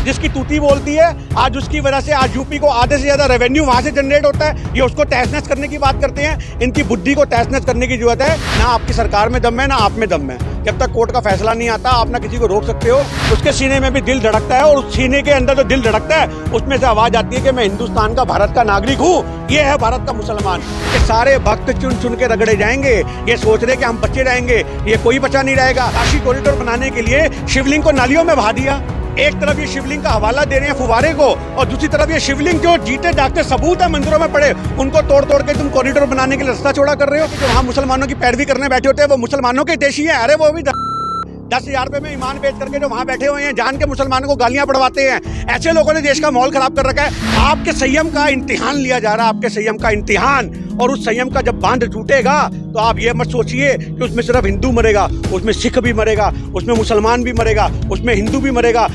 जिसकी तूती बोलती है, आज उसकी वजह से आज यूपी को आधे से ज्यादा रेवेन्यू वहां से जनरेट होता है। ये उसको तहस नहस करने की बात करते हैं। इनकी बुद्धि को तहस नहस करने की जरूरत है। ना आपकी सरकार में दम है, ना आप में दम है। जब तक कोर्ट का फैसला नहीं आता, आप ना किसी को रोक सकते हो। उसके सीने में भी दिल धड़कता है, और उस सीने के अंदर जो दिल धड़कता है उसमें से आवाज आती है कि मैं हिंदुस्तान का, भारत का नागरिक हूँ। ये है भारत का मुसलमान। ये सारे भक्त चुन चुन के रगड़े जाएंगे। ये सोच रहे कि हम बचे रहेंगे, ये कोई बचा नहीं रहेगा। काशी कॉरिडोर बनाने के लिए शिवलिंग को नालियों में बहा दिया। एक तरफ ये शिवलिंग का हवाला दे रहे हैं फुवारे को, और दूसरी तरफ ये शिवलिंग जो जीते जागते सबूत है मंदिरों में पड़े, उनको तोड़ तोड़ के तुम कॉरिडोर बनाने के लिए रास्ता चौड़ा कर रहे हो। जो वहाँ मुसलमानों की पैरवी करने बैठे होते हैं वो मुसलमानों के देशी हैं। अरे वो भी 10,000 रुपए में ईमान बेच करके जो वहां बैठे हुए हैं, जान के मुसलमानों को गालियां पड़वाते हैं। ऐसे लोगों ने देश का माहौल खराब कर रखा है। आपके संयम का इम्तिहान लिया जा रहा है, आपके संयम का इम्तिहान। और उस संयम का जब बांध टूटेगा तो आप ये मत सोचिए कि उसमें सिर्फ हिंदू मरेगा, उसमें सिख भी मरेगा, उसमें मुसलमान भी मरेगा, उसमें हिंदू भी मरेगा।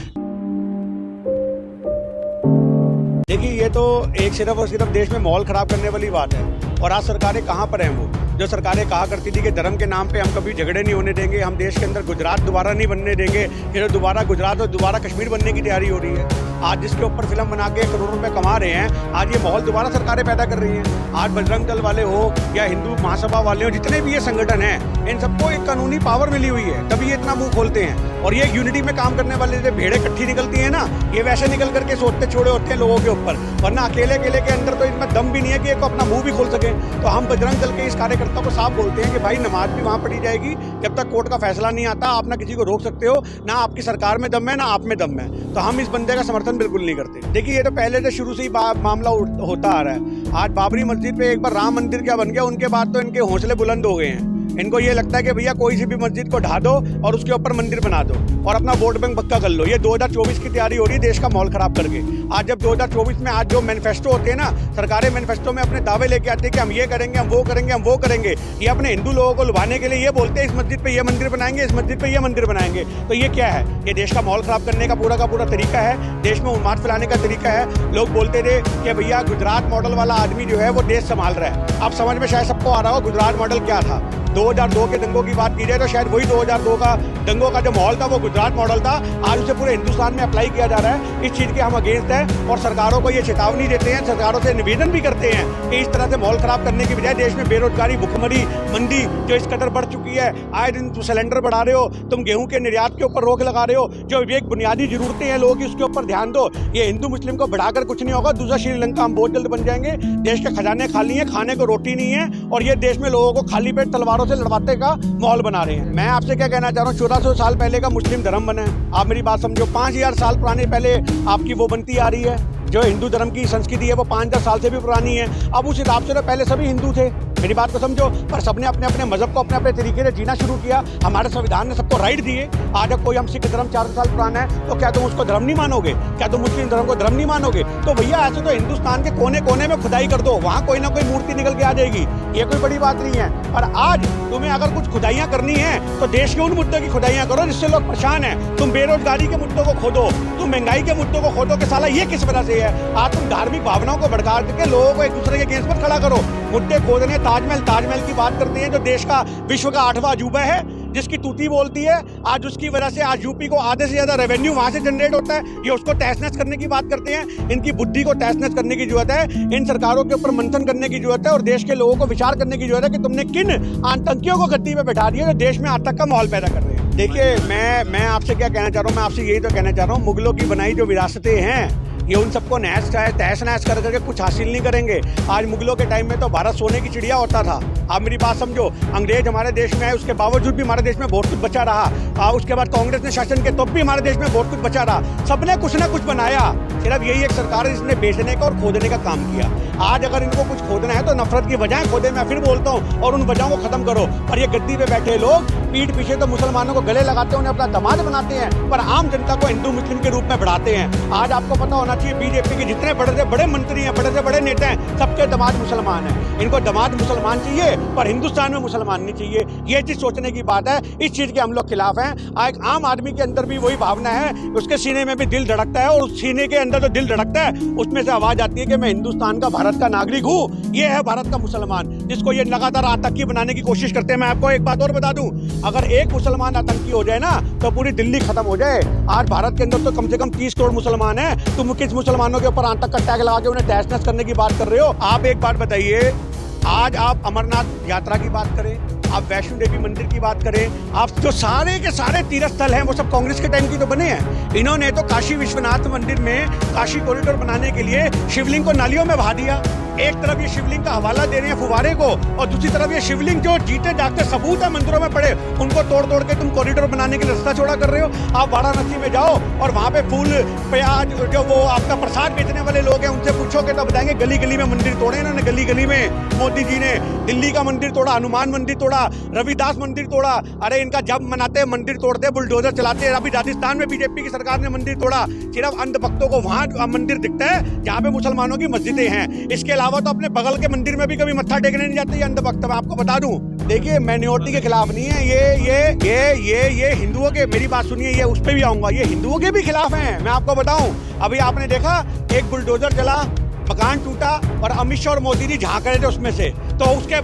देखिए, ये तो एक सिर्फ और सिर्फ देश में माहौल खराब करने वाली बात है। और आज सरकारें कहाँ पर हैं? वो जो सरकारें कहा करती थी कि धर्म के नाम पे हम कभी झगड़े नहीं होने देंगे, हम देश के अंदर गुजरात दोबारा नहीं बनने देंगे, फिर दोबारा गुजरात और दोबारा कश्मीर बनने की तैयारी हो रही है। आज जिसके ऊपर फिल्म बना के करोड़ों रुपए कमा रहे हैं, आज ये माहौल दोबारा सरकारें पैदा कर रही हैं। आज बजरंग दल वाले हो या हिंदू महासभा वाले हो, जितने भी ये संगठन हैं, इन सबको एक कानूनी पावर मिली हुई है, तभी ये इतना मुंह खोलते हैं। और ये यूनिटी में काम करने वाले जो भेड़ें इकट्ठी निकलती है ना, ये वैसे निकल करके सोचते छोड़े होते हैं लोगों के ऊपर, वरना अकेले के अंदर तो इनमें दम भी नहीं है कि एक अपना मुंह भी खोल सके। तो हम बजरंग दल के इस कार्यकर्ता को साफ बोलते हैं कि भाई नमाज भी वहां पढ़ी जाएगी जब तक कोर्ट का फैसला नहीं आता। आप ना किसी को रोक सकते हो, ना आपकी सरकार में दम है, ना आप में दम है। तो हम इस बंदे का समर्थन बिल्कुल नहीं करते। देखिए, ये तो पहले से शुरू से ही मामला होता आ रहा है। आज बाबरी मस्जिद पे एक बार राम मंदिर क्या बन गया, उनके बाद तो इनके हौसले बुलंद हो गए हैं। इनको ये लगता है कि भैया कोई सी भी मस्जिद को ढा दो और उसके ऊपर मंदिर बना दो और अपना वोट बैंक पक्का कर लो। ये 2024 की तैयारी हो रही है देश का माहौल खराब करके। आज जब 2024 में आज जो मैनिफेस्टो होते हैं ना, सरकारें मैनिफेस्टो में अपने दावे लेके आते हैं कि हम ये करेंगे, हम वो करेंगे, हम वो करेंगे। ये अपने हिंदू लोगों को लुभाने के लिए ये बोलते हैं इस मस्जिद पे ये मंदिर बनाएंगे, इस मस्जिद पे ये मंदिर बनाएंगे। तो ये क्या है? ये देश का माहौल खराब करने का पूरा तरीका है, देश में उन्माद फैलाने का तरीका है। लोग बोलते थे कि भैया गुजरात मॉडल वाला आदमी जो है वो देश संभाल रहा है। अब समझ में शायद सबको आ रहा हो गुजरात मॉडल क्या था। 2002 के दंगों की बात की जाए तो शायद वही 2002 का दंगों का जो माहौल था वो गुजरात मॉडल था। आज उसे पूरे हिंदुस्तान में अप्लाई किया जा रहा है। इस चीज़ के हम अगेंस्ट हैं और सरकारों को ये चेतावनी देते हैं, सरकारों से निवेदन भी करते हैं कि इस तरह से माहौल खराब करने की बजाय देश में बेरोजगारी, भुखमरी, मंदी जो इस कदर बढ़ चुकी है, आए दिन सिलेंडर बढ़ा रहे हो, तुम गेहूं के निर्यात के ऊपर रोक लगा रहे हो, जो एक बुनियादी जरूरतें हैं लोगों की उसके ऊपर ध्यान दो। ये हिंदू मुस्लिम को बढ़ाकर कुछ नहीं होगा। दूसरा श्रीलंका हम बहुत जल्द बन जाएंगे। देश के खजाने खाली हैं, खाने को रोटी नहीं है, और ये देश में लोगों को खाली पेट तलवारों से लड़वाते का माहौल बना रहे हैं। मैं आपसे क्या कहना चाह रहा हूँ, 1400 साल पहले का मुस्लिम धर्म बना है। आप मेरी बात समझो, 5000 साल पुराने पहले आपकी वो बनती आ रही है। जो हिंदू धर्म की संस्कृति है वो 5000 साल से भी पुरानी है। अब उस हिसाब से तो पहले सभी हिंदू थे, मेरी बात को समझो, पर सबने अपने अपने मजहब को अपने अपने तरीके से जीना शुरू किया। हमारे संविधान ने सबको राइट दिए। आज कोई हम सिख धर्म 400 साल पुराना है तो क्या तुम उसको धर्म नहीं मानोगे? क्या तुम मुस्लिम धर्म को धर्म नहीं मानोगे? तो भैया ऐसे तो हिंदुस्तान के कोने कोने में खुदाई कर दो, वहाँ कोई ना कोई मूर्ति निकल के आ जाएगी। ये कोई बड़ी बात नहीं है। पर आज तुम्हें अगर कुछ खुदाइयाँ करनी है तो देश के उन मुद्दों की खुदाइयाँ करो जिससे लोग परेशान हैं। तुम बेरोजगारी के मुद्दों को खोदो, तुम महंगाई के मुद्दों को खोदो कि साला ये किस वजह से है। आज तुम धार्मिक भावनाओं को भड़का के लोगों को एक दूसरे के अगेंस्ट पर खड़ा करो। मुद्दे खोदने, ताजमहल की बात करते हैं जो देश का विश्व का 8वां अजूबा है, जिसकी तूती बोलती है। आज उसकी वजह से आज यूपी को आधे से ज्यादा रेवेन्यू वहां से जनरेट होता है। ये उसको तहस नहस करने की बात करते हैं। इनकी बुद्धि को तहस नहस करने की जरूरत है। इन सरकारों के ऊपर मंथन करने की जरूरत है और देश के लोगों को विचार करने की जरूरत है कि तुमने किन आतंकियों को गद्दी पे बैठा दिया जो देश में आतंक का माहौल पैदा कर रहे हैं। देखिए, मैं आपसे क्या कहना चाह रहा हूँ, मैं आपसे यही तो कहना चाह रहा हूँ, मुगलों की बनाई जो विरासतें हैं ये उन सबको तहस नहस कर करके कुछ हासिल नहीं करेंगे। आज मुगलों के टाइम में तो भारत सोने की चिड़िया होता था। आप मेरी बात समझो, अंग्रेज हमारे देश में आए, उसके बावजूद भी हमारे देश में बहुत कुछ बचा रहा। उसके बाद कांग्रेस ने शासन के तब भी हमारे देश में बहुत कुछ बचा रहा। सबने कुछ ना कुछ बनाया। सिर्फ यही एक सरकार है जिसने बेचने का और खोदने का काम किया। आज अगर इनको कुछ खोदना है तो नफरत की वजह खोदे, मैं फिर बोलता हूँ, और उन वजहों को खत्म करो। और ये गद्दी पे बैठे लोग पीठ पीछे तो मुसलमानों को गले लगाते हैं, उन्हें अपना दामाद बनाते हैं, पर आम जनता को हिंदू मुस्लिम के रूप में बढ़ाते हैं। आज आपको पता होना चाहिए, बीजेपी के जितने बड़े से बड़े मंत्री हैं, बड़े से बड़े नेता हैं, सबके दामाद मुसलमान हैं। इनको दामाद मुसलमान चाहिए पर हिंदुस्तान में मुसलमान नहीं चाहिए। ये चीज सोचने की बात है। इस चीज के हम लोग खिलाफ हैं। एक आम आदमी के अंदर भी वही भावना है, उसके सीने में भी दिल धड़कता है, और उस सीने के अंदर उसका जो दिल धड़कता है उसमें से आवाज आती है कि मैं हिंदुस्तान का, भारत का नागरिक हूँ। ये है भारत का मुसलमान, जिसको ये लगातार आतंकी बनाने की कोशिश करते हैं। मैं आपको एक बात और बता दूं, अगर एक मुसलमान आतंकी हो जाए ना तो पूरी दिल्ली खत्म हो जाए। आज भारत के अंदर तो कम से कम 30 करोड़ मुसलमान हैं। तुम किस मुसलमानों के ऊपर आतंक का टैग लगा के उन्हें तहस नहस करने की बात कर रहे हो? आप एक बात बताइए, आज आप अमरनाथ यात्रा की बात करें, आप वैष्णो देवी मंदिर की बात करें, आप जो सारे के सारे तीर्थ स्थल हैं वो सब कांग्रेस के टाइम की तो बने हैं। इन्होंने तो काशी विश्वनाथ मंदिर में काशी कॉरिडोर बनाने के लिए शिवलिंग को नालियों में बहा दिया। एक तरफ ये शिवलिंग का हवाला दे रहे हैं फुवारे को, और दूसरी तरफ ये शिवलिंग जो जीते जागते सबूत है मंदिरों में पड़े, उनको तोड़ तोड़ के तुम कॉरिडोर बनाने के लिए रास्ता छोड़ा कर रहे हो। आप वाराणसी में जाओ और वहां पे फूल, प्याज, जो वो आपका प्रसाद बेचने वाले लोग हैं उनसे पूछोगे तो बताएंगे गली गली में मंदिर तोड़े इन्होंने। गली गली में मोदी जी ने दिल्ली का मंदिर तोड़ा, हनुमान मंदिर तोड़ा, रविदास मंदिर तोड़ा। अरे इनका जब मनाते मंदिर तोड़ते, बुलडोजर चलाते। अभी राजस्थान में बीजेपी की सरकार ने मंदिर तोड़ा। सिर्फ अंधभक्तों को वहां मंदिर दिखता है जहां पे मुसलमानों की मस्जिदें हैं। इसके अलावा तो अपने बगल के मंदिर में भी कभी मत्था टेकने नहीं जाते ये अंधभक्त। मैं आपको बता दूं, देखिए माइनॉरिटी के खिलाफ नहीं है ये हिंदुओं के, मेरी बात सुनिए, ये उस पे भी आऊंगा, ये हिंदुओं के भी खिलाफ हैं। मैं आपको बताऊं, अभी आपने देखा एक बुलडोजर चला, मकान टूटा और अमित शाह और मोदी जी झांक रहे थे उसमें से, तो उसके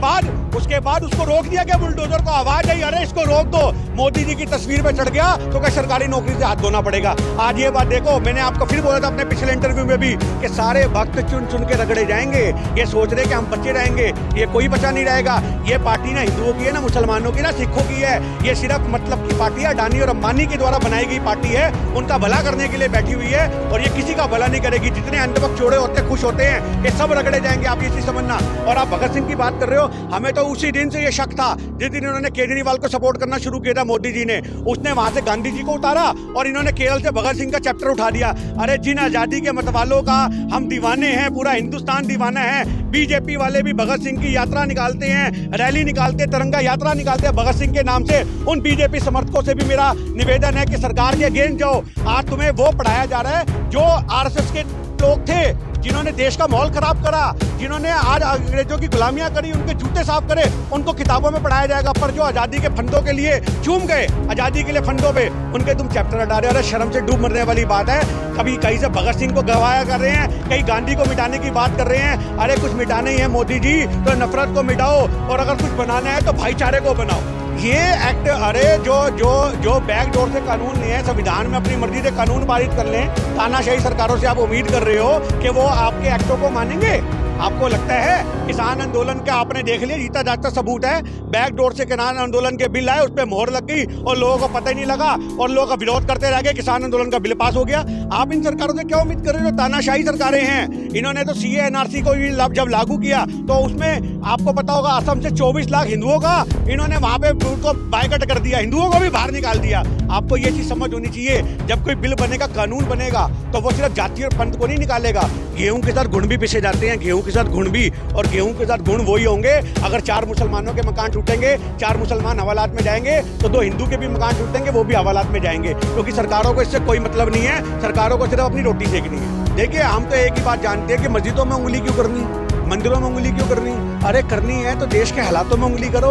बाद उसको रोक दिया गया। बुलडोजर को आवाज आई, अरे इसको रोक दो। मोदी जी की तस्वीर पे चढ़ गया तो क्या सरकारी नौकरी से हाथ धोना पड़ेगा। आज ये बात देखो, मैंने आपको फिर बोला था अपने पिछले इंटरव्यू में भी कि सारे भक्त चुन चुन के रगड़े जाएंगे। ये सोच रहे कि हम बचे रहेंगे, ये कोई बचा नहीं रहेगा। ये पार्टी ना हिंदुओं की है, ना मुसलमानों की, ना सिखों की है। ये सिर्फ मतलब की पार्टी है, अडानी और अंबानी के द्वारा बनाई गई पार्टी है। उनका भला करने के लिए बैठी हुई है और ये किसी का भला नहीं करेगी। जितने अंधभक्त छोड़े होते, खुश होते हैं, ये सब रगड़े जाएंगे, आप ये चीज समझना। और आप भगत सिंह की बात कर रहे हो, हमें तो उसी दिन से ये शक था जिस दिन इन्होंने केजरीवाल को सपोर्ट करना शुरू किया था मोदी जी ने। उसने वहां से गांधी जी को उतारा और इन्होंने केरल से भगत सिंह का चैप्टर उठा दिया। अरे जिन आजादी के मतवालों का हम दीवाने हैं, पूरा हिंदुस्तान दीवाना है। बीजेपी वाले भी भगत सिंह की यात्रा निकालते हैं, रैली निकालते हैं, तिरंगा यात्रा निकालते हैं भगत सिंह के नाम से। उन बीजेपी समर्थकों से भी मेरा निवेदन है कि सरकार के अगेंस्ट जाओ। आज तुम्हें वो पढ़ाया जा रहा है जो आरएसएस के लोग थे, जिन्होंने देश का माहौल खराब करा, जिन्होंने आज अंग्रेजों की गुलामियां करी, उनके जूते साफ करे, उनको किताबों में पढ़ाया जाएगा। पर जो आजादी के फंदों के लिए चूम गए, आजादी के लिए फंदों पे, उनके तुम चैप्टर हटा रहे हो। अरे शर्म से डूब मरने वाली बात है। कभी कहीं से भगत सिंह को गवाया कर रहे हैं, कहीं गांधी को मिटाने की बात कर रहे हैं। अरे कुछ मिटाना ही है मोदी जी तो नफरत को मिटाओ, और अगर कुछ बनाना है तो भाईचारे को बनाओ। ये एक्ट, अरे जो बैकडोर से कानून नहीं है, संविधान में अपनी मर्जी से कानून पारित कर लें। तानाशाही सरकारों से आप उम्मीद कर रहे हो कि वो आपके एक्टों को मानेंगे? आपको लगता है किसान आंदोलन का आपने देख लिया, जीता जागता सबूत है। बैकडोर से किसान आंदोलन के बिल आए, उस पर मोहर लग गई और लोगों को पता ही नहीं लगा और लोगों का विरोध करते रह गए, किसान आंदोलन का बिल पास हो गया। आप इन सरकारों से क्या उम्मीद कर रहे हो? तानाशाही सरकारें हैं। इन्होंने तो सीए एनआरसी को जब लागू किया तो उसमें आपको पता होगा असम से 24 लाख हिंदुओं का इन्होंने वहां पे उनको बायकट कर दिया, हिंदुओं को भी बाहर निकाल दिया। आपको ये चीज समझ होनी चाहिए, जब कोई बिल बनेगा, कानून बनेगा, तो वो सिर्फ जाति और पंथ को नहीं निकालेगा। गेहूं के साथ गुण भी पिसे जाते हैं, गेहूं के साथ गुण भी, और गेहूं के साथ गुण वही होंगे। अगर 4 मुसलमानों के मकान टूटेंगे, 4 मुसलमान हवालात में जाएंगे, तो 2 हिंदू के भी मकान टूटेंगे, वो भी हवालात में जाएंगे। क्योंकि सरकारों को इससे कोई मतलब नहीं है, सरकारों को सिर्फ अपनी रोटी सेकनी है। देखिए, हम तो एक ही बात जानते हैं कि मस्जिदों में उंगली क्यों करनी, मंदिरों में उंगली क्यों करनी? अरे करनी है तो देश के हालातों में उंगली करो,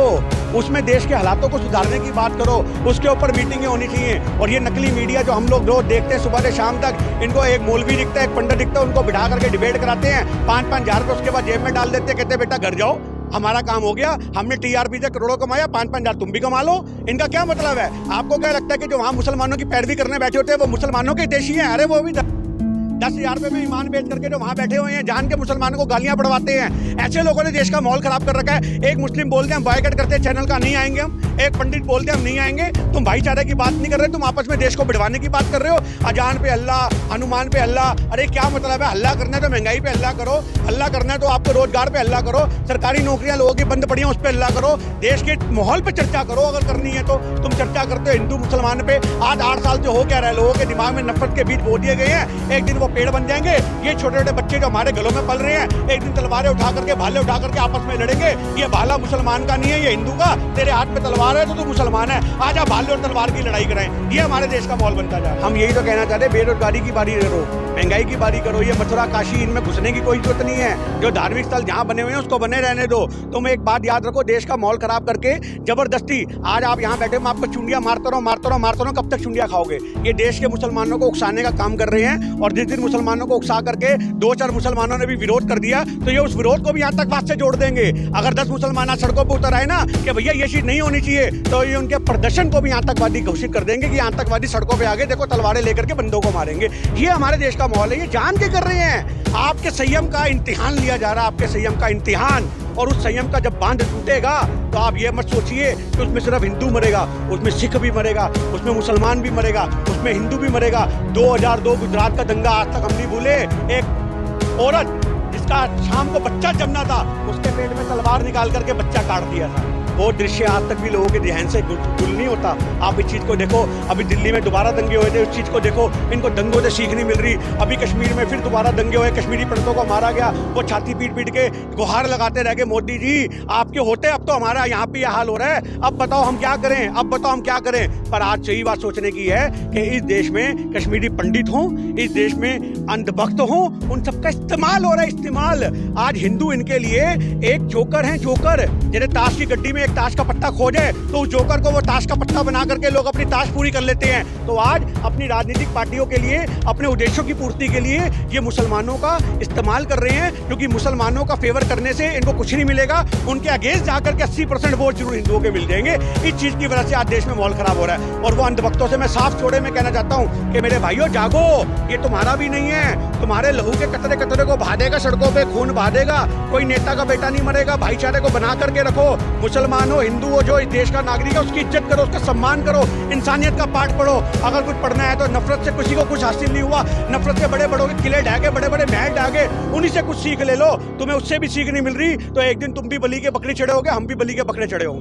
उसमें देश के हालातों को सुधारने की बात करो, उसके ऊपर मीटिंगें होनी चाहिए। और ये नकली मीडिया जो हम लोग रोज देखते हैं सुबह से शाम तक, इनको एक मौलवी दिखता है, एक पंडित दिखता है, उनको बिठा करके डिबेट कराते हैं, 5-5 हज़ार रुपये उसके बाद जेब में डाल देते हैं, कहते हैं बेटा घर जाओ, हमारा काम हो गया, हमने टीआरपी से करोड़ों कमाया, 5-5 हज़ार तुम भी कमा लो। इनका क्या मतलब है? आपको क्या लगता है कि जो वहाँ मुसलमानों की पैरवी करने बैठे होते हैं वो मुसलमानों के देशी हैं? अरे वो भी 10,000 रुपए में ईमान बेच करके जो वहां बैठे हुए हैं, जान के मुसलमानों को गालियां पड़वाते हैं। ऐसे लोगों ने देश का माहौल खराब कर रखा है। एक मुस्लिम बोलते हैं हम बॉयकॉट करते हैं चैनल का, नहीं आएंगे हम। एक पंडित बोलते हैं हम नहीं आएंगे। तुम भाईचारे की बात नहीं कर रहे, तुम आपस में देश को बिड़वाने की बात कर रहे हो। अजान पे अल्लाह, हनुमान पे अल्लाह। अरे क्या मतलब है? हल्ला करना है तो महंगाई पे अल्लाह करो, हल्ला करना है तो आपको रोजगार पे अल्लाह करो, सरकारी नौकरियां लोगों की बंद पड़ी हैं उस पर अल्लाह करो, देश के माहौल पे चर्चा करो अगर करनी है तो। तुम चर्चा करते हो हिंदू मुसलमान पे। आज 8 साल से हो क्या रहा है, लोगों के दिमाग में नफरत के बीज बो दिए गए हैं। एक दिन वो पेड़ बन जाएंगे। ये छोटे छोटे बच्चे जो हमारे गलों में पल रहे हैं, एक दिन तलवारें उठा करके, भाले उठा करके आपस में लड़ेंगे। ये भाला मुसलमान का नहीं है, ये हिंदू का। तेरे हाथ में तलवार तलवार है तो तू मुसलमान है, आज आप भाले और तलवार की लड़ाई कराएं। ये हमारे देश का माहौल बनता जाए। हम यही तो कहना चाहते हैं, बेरोजगारी की बारी करो, महंगाई की बारी करो। ये मथुरा काशी इनमें घुसने की कोई जरूरत नहीं है। जो धार्मिक स्थल जहाँ बने हुए हैं उसको बने रहने दो। तुम एक बात याद रखो, देश का माहौल खराब करके जबरदस्ती आज आप यहाँ बैठे, मैं आपको चुंडियां मारता रहा, कब तक चुंडियां खाओगे? ये देश के मुसलमानों को उकसाने का काम कर रहे हैं। और जिस दिन मुसलमानों को उकसा करके 2-4 मुसलमानों ने भी विरोध कर दिया तो ये उस विरोध को भी आतंकवाद से जोड़ देंगे। अगर 10 मुसलमान सड़कों पर उतर आए ना कि भैया ये चीज नहीं होनी चाहिए, तो ये उनके प्रदर्शन को भी आतंकवादी घोषित कर देंगे कि आतंकवादी सड़कों पे आगे देखो तलवारें लेकर के बंदों को मारेंगे। ये हमारे देश का माहौल है, ये जान के कर रहे हैं। आपके संयम का इम्तिहान लिया जा रहा है, आपके संयम का इम्तिहान। और उस संयम का जब बांध टूटेगा तो आप ये मत सोचिए कि उसमें सिर्फ हिंदू मरेगा, उसमें सिख भी मरेगा, उसमें मुसलमान भी मरेगा, उसमें हिंदू भी मरेगा। 2002 गुजरात का दंगा आज तक हम नहीं भूले। एक औरत जिसका शाम को बच्चा जमना था, उसके पेट में तलवार निकाल करके बच्चा काट दिया था। वो दृश्य आज तक भी लोगों के ध्यान से गुल नहीं होता। आप इस चीज़ को देखो, अभी दिल्ली में दोबारा दंगे हुए थे, उस चीज़ को देखो। इनको दंगों से सीख नहीं मिल रही। अभी कश्मीर में फिर दोबारा दंगे हुए, कश्मीरी पंडितों को मारा गया। वो छाती पीट के गुहार लगाते रह गए, मोदी जी आपके होते अब तो हमारा यहाँ पे यह हाल हो रहा है, अब बताओ हम क्या करें, अब बताओ हम क्या करें। पर आज सही बात सोचने की है कि इस देश में कश्मीरी पंडित हों, इस देश में अंधभक्त हों, उन सबका इस्तेमाल हो रहा है, इस्तेमाल। आज हिंदू इनके लिए एक जोकर है, जोकर। जैसे ताश की गड्डी में एक ताश का पत्ता खोजे तो उस जोकर को वो ताश का पत्ता बना करके लोग अपनी ताश पूरी कर लेते हैं। तो आज अपनी राजनीतिक पार्टियों के लिए, अपने उद्देश्यों की पूर्ति के लिए ये मुसलमानों का इस्तेमाल कर रहे हैं, क्योंकि मुसलमानों का फेवर करने से इनको कुछ नहीं मिलेगा। उनके अगेंस्ट जाकर के 80% वोट जरूर हिंदुओं के मिल जाएंगे। इस चीज की वजह से आज देश में माहौल खराब हो रहा है। और वो अंधभक्तों से मैं साफ छोड़े में कहना चाहता हूँ कि मेरे भाइयों जागो, ये तुम्हारा भी नहीं है। तुम्हारे लहू के कतरे कतरे को बहा देगा, सड़कों पे खून बहा देगा। कोई नेता का बेटा नहीं मरेगा। भाईचारे को बना करके रखो। मुसलमान हो, हिंदू हो, जो इस देश का नागरिक है उसकी इज्जत करो, उसका सम्मान करो, इंसानियत का पाठ पढ़ो। अगर कुछ पढ़ना है तो नफरत से किसी को कुछ हासिल नहीं हुआ, नफरत से बड़े बड़ों के किले ढागे, बड़े बड़े महल ढागे, उन्हीं से कुछ सीख ले लो। तुम्हें उससे भी सीख नहीं मिल रही तो एक दिन तुम भी बलि के बकरे चढ़े होगे, हम भी बलि के बकरे चढ़े होंगे।